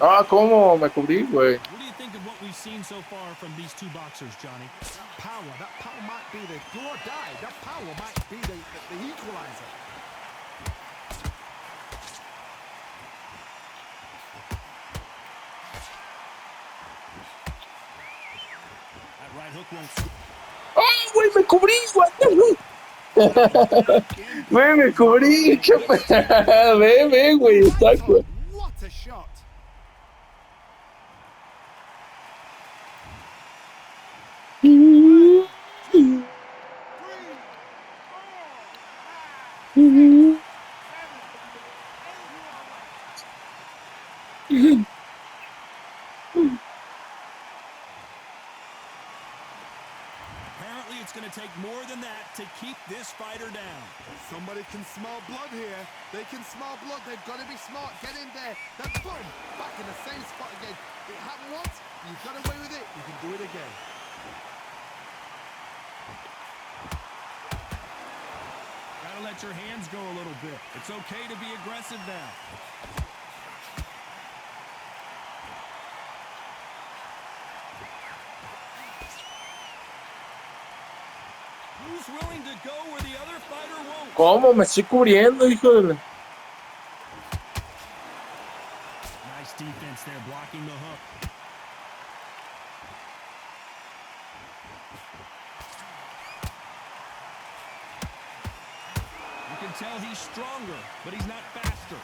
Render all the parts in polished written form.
Ah, ¿cómo me cubrí, güey? What do you think of what we've seen so far from these two boxers, Johnny? That power might be the do or die. That power might be the equalizer. That right hook won't score. ¡Ah, güey, me cubrí, güey! Güey, me cubrí, qué pedo. Ve, güey, está, Right güey. on. What a shot. One, two, three, four, five, six, 7, 8. You are right. Apparently, it's going to take more than that to keep this fighter down. Somebody can smell blood here. They can smell blood. They've got to be smart. Get in there. Then boom, back in the same spot again. It happened once. You got away with it. You can do it again. Gotta let your hands go a little bit. It's okay to be aggressive now. Who's willing to go where the other fighter won't? ¿Cómo me estoy cubriendo, hijo de la... Nice defense there, blocking the hook. You can tell he's stronger, but he's not faster.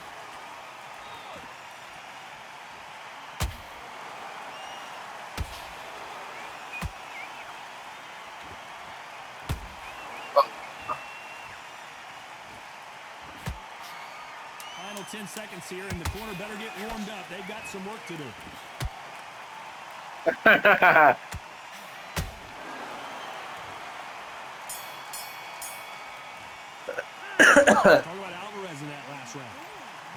Final 10 seconds here, and the corner better get warmed up. They've got some work to do. Talk about Alvarez in that last round.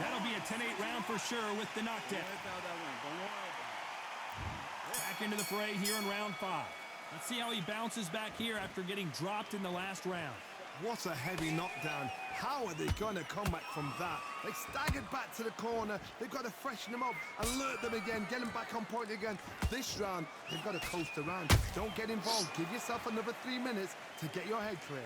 That'll be a 10-8 round for sure with the knockdown. Back into the fray here in round 5. Let's see how he bounces back here after getting dropped in the last round. What a heavy knockdown. How are they going to come back from that? They staggered back to the corner. They've got to freshen them up, alert them again, get them back on point again. This round, they've got to coast around. Don't get involved. Give yourself another 3 minutes to get your head clear.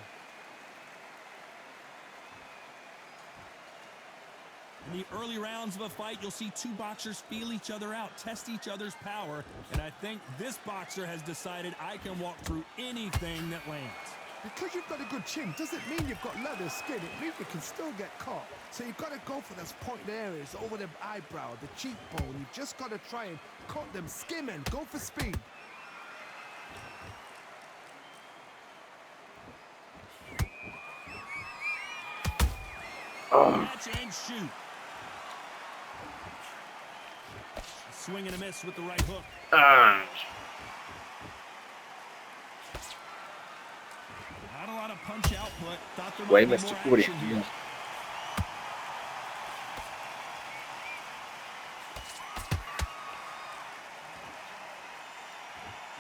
In the early rounds of a fight, you'll see two boxers feel each other out, test each other's power, and I think this boxer has decided I can walk through anything that lands. Because you've got a good chin doesn't mean you've got leather skin. It means you can still get caught. So you've got to go for those pointed areas over the eyebrow, the cheekbone. You've just got to try and cut them, skim and go for speed. Catch and shoot. Swing and a miss with the right hook. Not a lot of punch output. Thought there Güey, might me be estoy more action cubriendo. here.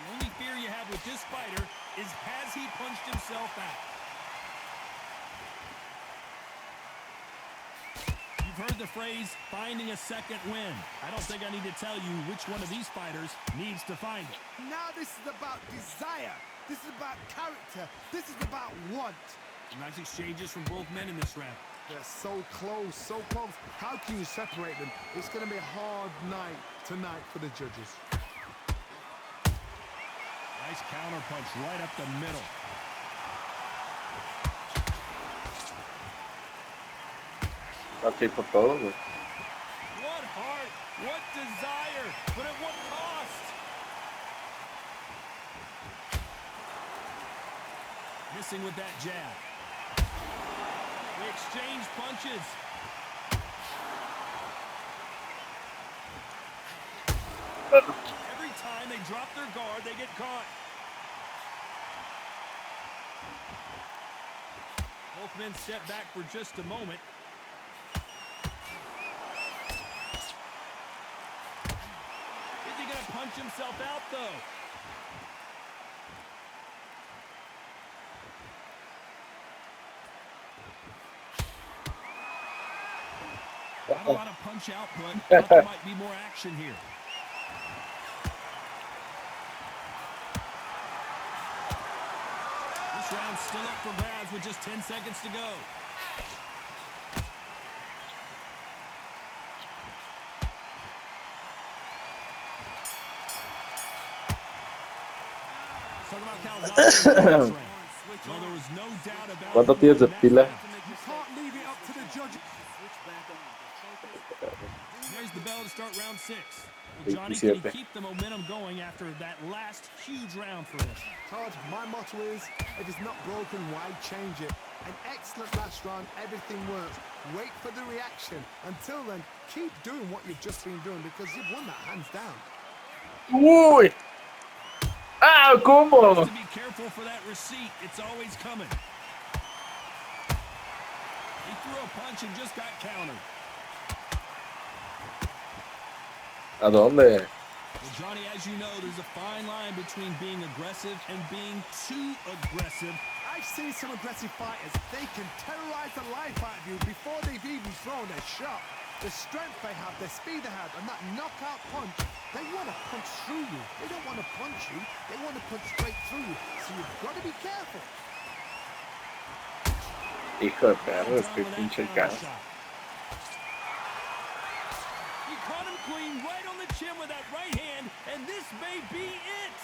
The only fear you have with this fighter is has he punched himself out? You've heard the phrase, finding a second win. I don't think I need to tell you which one of these fighters needs to find it. Now this is about desire. This is about character. This is about want. Nice exchanges from both men in this round. They're so close, so close. How can you separate them? It's going to be a hard night tonight for the judges. Nice counter punch right up the middle. Ok, por todo, güey. What heart, what desire, but at what cost? Missing with that jab. They exchange punches. Every time they drop their guard, they get caught. Both men step back for just a moment. Is he going to punch himself out, though? Not a lot of punch punch output. Thought there might be more action here. This round's still up for grabs with just 10 seconds to go. Talk about Cal Rogers. Well, there was no doubt about ¿Cuánto him tienes de winning that pila? round. You can't leave it up to the judges. There's the bell to start round 6. Well, Johnny, can he 27. keep the momentum going after that last huge round for him? Todd, my motto is, if it's not broken, why change it? An excellent last round, everything works. Wait for the reaction. Until then, keep doing what you've just been doing because you've won that hands down. Uy. Ah, ¿cómo? To be careful for that receipt. It's always coming. He threw a punch and just got countered. ¿A dónde? Well, Johnny, as you know, there's a fine line between being aggressive and being too aggressive. I've seen some aggressive fighters. They can terrorize the life out of you before they've even thrown a shot. The strength they have, the speed they have, and that knockout punch, they want to punch through you. They don't want to punch you. They want to punch straight through you. So you've got to be careful. Hijo de perro, es que pinche caso. He caught him clean right on the chin with that right hand, and this may be it.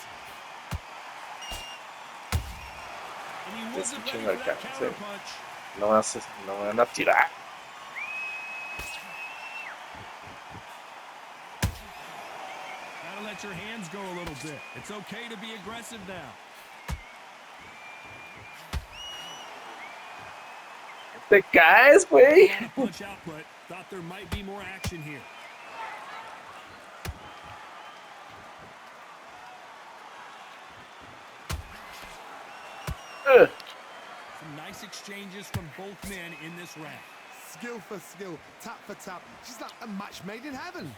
And he wasn't ready for that counter punch. No van a tirar. Gotta let your hands go a little bit. It's okay to be aggressive now. Te caes, güey. Punch output. Thought there might be more action here. Some nice exchanges from both men in this round. Skill for skill, tap for tap. She's like a match made in heaven.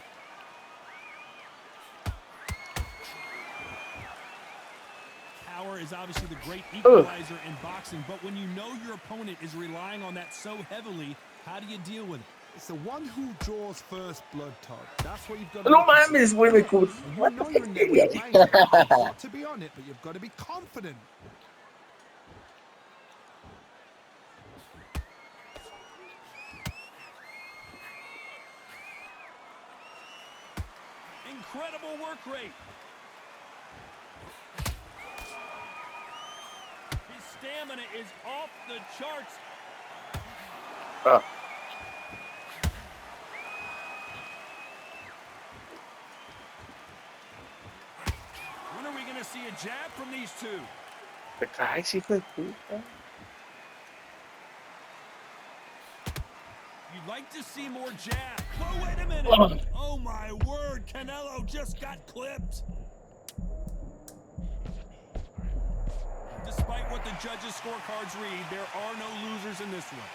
Power is obviously the great equalizer in boxing, but when you know your opponent is relying on that so heavily, how do you deal with it? It's the one who draws first blood, Todd. That's what you've got to No mames, güey, me cubrí. You know you're in there with a blanket. You've got to be on it, but you've got to be confident. Incredible work rate. His stamina is off the charts. Ah. When are we going to see a jab from these two? Te caes, hijo de puta. You'd like to see more jab. Oh, wait a minute. Oh, my word. Canelo just got clipped. Despite what the judges' scorecards read, there are no losers in this one.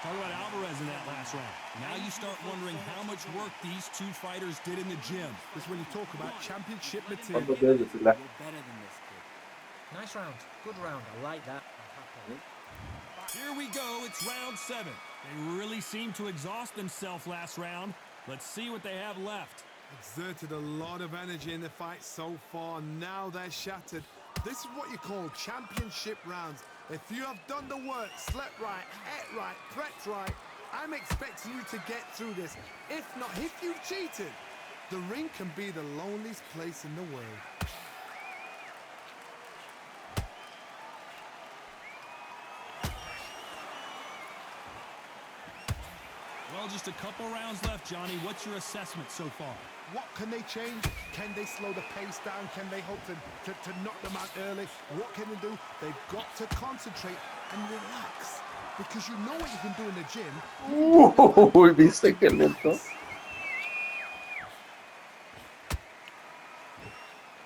Talk about Alvarez in that last round. Now you start wondering how much work these two fighters did in the gym. This is when you talk about championship material. ¿Cuánto tienes de fila? You're better than this, kid. Nice round. Good round. I like that. Here we go. It's round 7. They really seemed to exhaust themselves last round. Let's see what they have left. Exerted a lot of energy in the fight so far. Now they're shattered. This is what you call championship rounds. If you have done the work, slept right, ate right, prepped right, I'm expecting you to get through this. If not, if you've cheated, the ring can be the loneliest place in the world. Well, just a couple rounds left, Johnny. What's your assessment so far? What can they change? Can they slow the pace down? Can they hope to knock them out early? What can they do? They've got to concentrate and relax. Because you know what you can do in the gym. Uy, ¿viste qué lento?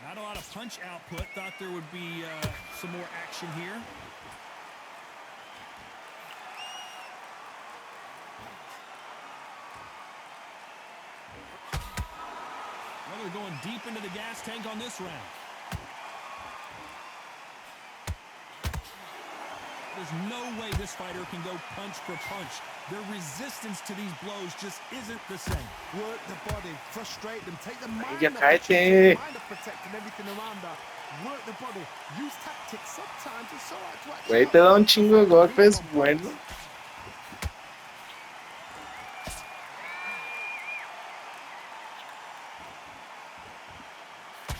Not a lot of punch output. Thought there would be some more action here. Well, they're going deep into the gas tank on this round. There's no way this fighter can go punch for punch. Their resistance to these blows just isn't the same. Work the body, frustrate them, take the mind Ya off cállate. protecting everything around that. Work the body, use tactics. Sometimes it's all right to actually Güey, te da un chingo de golpes, bueno.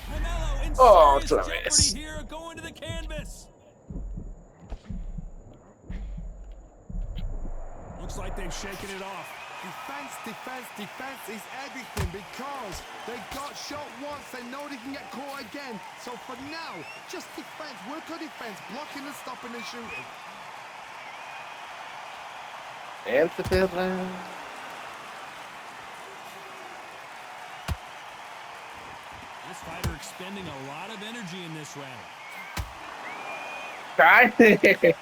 Canelo in Oh, serious otra jeopardy vez. here, going to the canvas. Looks like they've shaken it off. Defense is everything because they got shot once, they know they can get caught again. So for now, just defense, work on defense, blocking and stopping and shooting. Vente, perra. This fighter expending a lot of energy in this round. Cállate.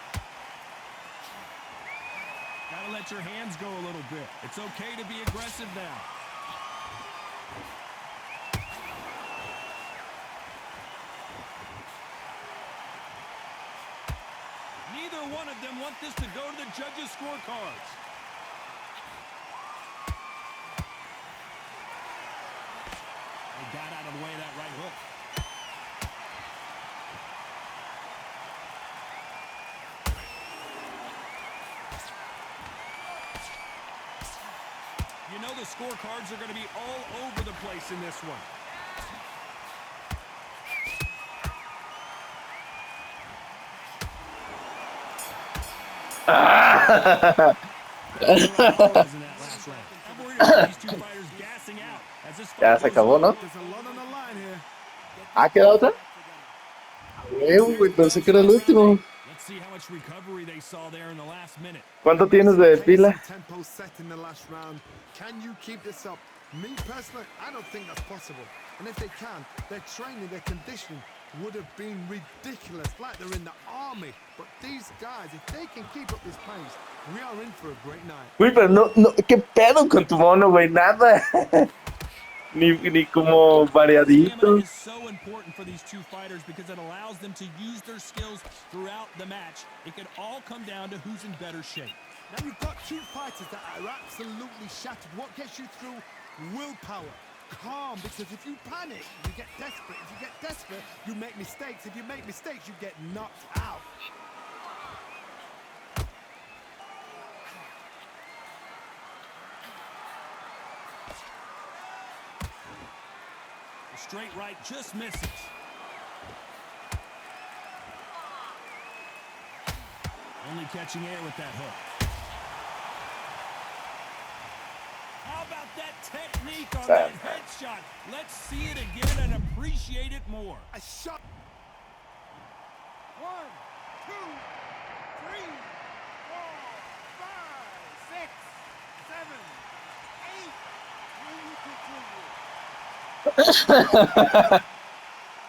Gotta let your hands go a little bit. It's okay to be aggressive now. Neither one of them want this to go to the judges' scorecards. They got out of the way of that right hook. You know the scorecards are going to be all over the place in this one. Ya se acabó, ¿no? There's a lot on the line here. ¿Ah, queda otra? Güey, pensé que era el último. Let's see how much recovery they saw there in the last minute. ¿Cuánto tienes de pila? Tempo set in the last round. Can you keep this up? Me personally, I don't think that's possible. And if they can, their training, their conditioning would have been ridiculous, like they're in the army. But these guys, if they can keep up this pace, we are in for a great night. Güey, pero no, ¿qué pedo con tu mono, güey? Nada. Ni como variadito. Stamina is so important for these two fighters because it allows them to use their skills throughout the match. It can all come down to who's in better shape. Now you've got two fighters that are absolutely shattered. What gets you through? Willpower. Calm, because if you panic, you get desperate. If you get desperate, you make mistakes. If you make mistakes, you get knocked out. The straight right just misses. Only catching air with that hook. How about that technique on that headshot? Let's see it again and appreciate it more. A shot. 1, 2, 3, 4, 5, 6, 7,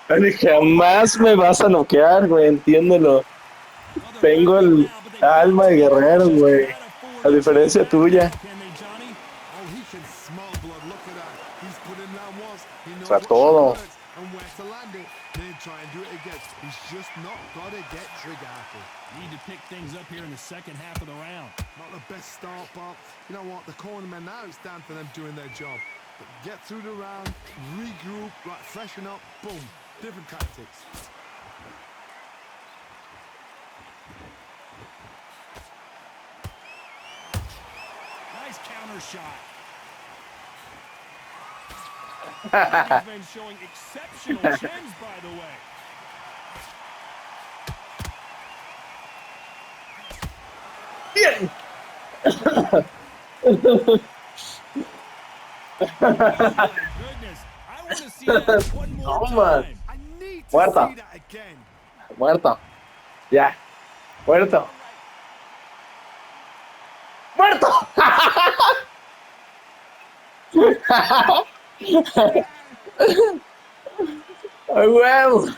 8. Dije, jamás me vas a noquear, güey, entiéndelo. Tengo el alma de guerrero, güey. A diferencia tuya. Oh, he can smell blood. Look at that. He's put him down once. He knows O sea, what todo. works and where to land it. Then try and do it again. He's just not got to get trigger happy. Need to pick things up here in the second half of the round. Not the best start, but you know what? The cornermen now, it's down for them doing their job. But get through the round, regroup, right, freshen up, boom. Different tactics. Nice counter shot. He's been showing exceptional chins, by the way. Bien. Oh my goodness. I want to see that one more Toma. time. I need to Muerto. see that again. Muerto. Ya. Muerto. Muerto. ¡Ay, huevo!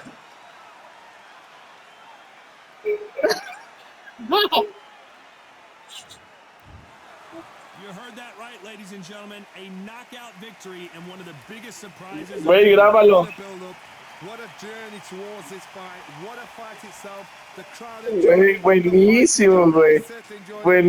You heard that right, ladies and gentlemen. A knockout victory and one of the biggest surprises. Güey, grábalo. What a build-up. What a journey towards this fight. What a fight itself. The crowd Güey, enjoyed it. The fans buenísimo, enjoyed it. güey. They certainly enjoyed it. Buen